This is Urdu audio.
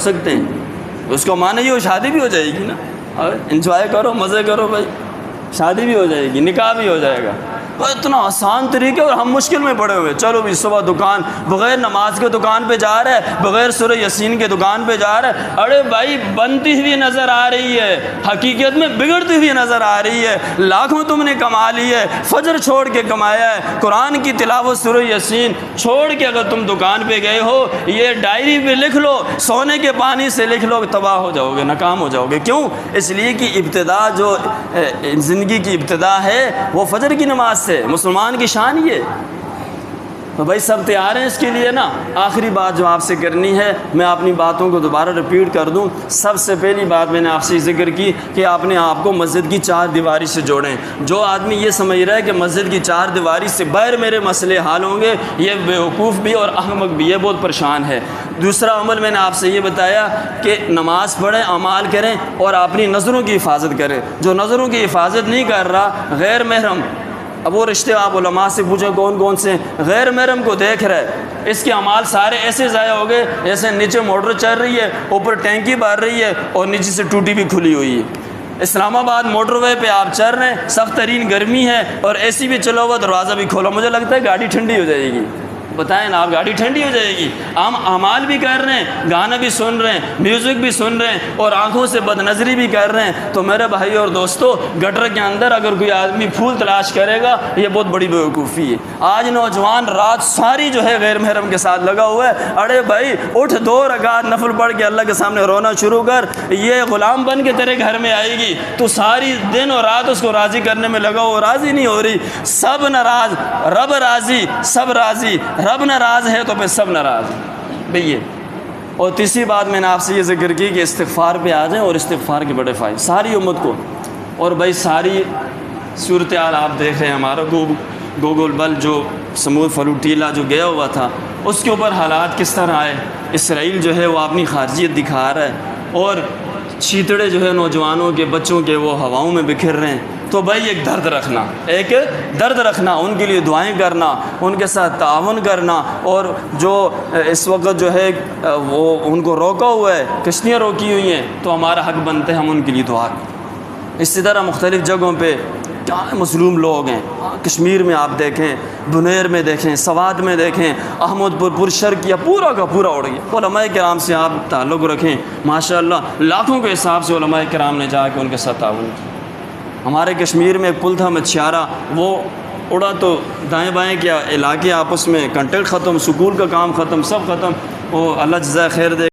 سکتے ہیں، اس کو مانے ہو شادی بھی ہو جائے گی نا، اور انجوائے کرو، مزے کرو بھائی، شادی بھی ہو جائے گی، نکاح بھی ہو جائے گا۔ وہ اتنا آسان طریقے، اور ہم مشکل میں پڑے ہوئے، چلو بھی صبح دکان، بغیر نماز کے دکان پہ جا رہا ہے، بغیر سورہ یاسین کے دکان پہ جا رہا ہے، ارے بھائی بنتی ہوئی نظر آ رہی ہے، حقیقت میں بگڑتی ہوئی نظر آ رہی ہے، لاکھوں تم نے کما لی ہے، فجر چھوڑ کے کمایا ہے، قرآن کی تلاوت سورہ یاسین چھوڑ کے اگر تم دکان پہ گئے ہو، یہ ڈائری پہ لکھ لو، سونے کے پانی سے لکھ لو، تباہ ہو جاؤ گے، ناکام ہو جاؤ گے۔ کیوں؟ اس لیے کہ ابتدا جو زندگی کی ابتدا ہے وہ فجر کی نماز سے، مسلمان کی شان یہ۔ تو بھائی سب تیار ہیں اس کے لیے نا؟ آخری بات جو آپ سے کرنی ہے، میں اپنی باتوں کو دوبارہ ریپیٹ کر دوں۔ سب سے پہلی بات میں نے آپ سے ذکر کی کہ اپنے آپ کو مسجد کی چار دیواری سے جوڑیں۔ جو آدمی یہ سمجھ رہا ہے کہ مسجد کی چار دیواری سے باہر میرے مسئلے حل ہوں گے، یہ بیوقوف بھی اور احمق بھی، یہ بہت پریشان ہے۔ دوسرا عمل میں نے آپ سے یہ بتایا کہ نماز پڑھیں، اعمال کریں اور اپنی نظروں کی حفاظت کریں۔ جو نظروں کی حفاظت نہیں کر رہا، غیر محرم، اب وہ رشتے آپ علماء سے پوچھیں کون کون سے، غیر محرم کو دیکھ رہے، اس کے اعمال سارے ایسے ضائع ہو گئے جیسے نیچے موٹر چل رہی ہے، اوپر ٹینکی بھر رہی ہے اور نیچے سے ٹوٹی بھی کھلی ہوئی ہے۔ اسلام آباد موٹر وے پہ آپ چل رہے ہیں، سخت ترین گرمی ہے اور اے سی بھی چلا ہوا، دروازہ بھی کھولا، مجھے لگتا ہے گاڑی ٹھنڈی ہو جائے گی۔ بتائیں نا، آپ گاڑی ٹھنڈی ہو جائے گی۔ ہم اعمال بھی کر رہے ہیں، گانا بھی سن رہے ہیں، میوزک بھی سن رہے ہیں اور آنکھوں سے بد نظری بھی کر رہے ہیں، تو میرے بھائی اور دوستو، گٹر کے اندر اگر کوئی آدمی پھول تلاش کرے گا، یہ بہت بڑی بیوقوفی ہے۔ آج نوجوان رات ساری جو ہے غیر محرم کے ساتھ لگا ہوا ہے۔ ارے بھائی اٹھ، 2 رکعت نفل پڑھ کے اللہ کے سامنے رونا شروع کر، یہ غلام بن کے تیرے گھر میں آئے گی، تو ساری دن اور رات اس کو راضی کرنے میں لگا ہو، راضی نہیں ہو رہی، سب ناراض، رب راضی، سب راضی، رب ناراض ہے تو پھر سب ناراض بھئی یہ۔ اور تیسری بات میں نے آپ سے یہ ذکر کی کہ استغفار پہ آ جائیں، اور استغفار کے بڑے فائدے ساری امت کو۔ اور بھائی ساری صورتحال آپ دیکھ رہے ہیں، ہمارا گوگل بل جو سمود فلوٹیلا جو گیا ہوا تھا، اس کے اوپر حالات کس طرح آئے۔ اسرائیل جو ہے وہ اپنی خارجیت دکھا رہا ہے، اور چیتڑے جو ہے نوجوانوں کے، بچوں کے، وہ ہواؤں میں بکھر رہے ہیں۔ تو بھائی ایک درد رکھنا، ان کے لیے دعائیں کرنا، ان کے ساتھ تعاون کرنا، اور جو اس وقت جو ہے وہ ان کو روکا ہوا ہے، کشتیاں روکی ہوئی ہیں، تو ہمارا حق بنتا ہے ہم ان کے لیے دعا کریں۔ اسی طرح مختلف جگہوں پہ کیا مظلوم لوگ ہیں، کشمیر میں آپ دیکھیں، بنیر میں دیکھیں، سوات میں دیکھیں، احمد پور شرق یا پورا کا پورا اڑ گیا۔ علماء کرام سے آپ تعلق رکھیں، ماشاءاللہ لاکھوں کے حساب سے علماء کرام نے جا کے ان کے ساتھ تعاون کیا۔ ہمارے کشمیر میں ایک پل تھا مچھیارا، وہ اڑا تو دائیں بائیں کیا علاقے آپس میں کنٹیکٹ ختم، سکول کا کام ختم، سب ختم۔ وہ اللہ جزائے خیر دے۔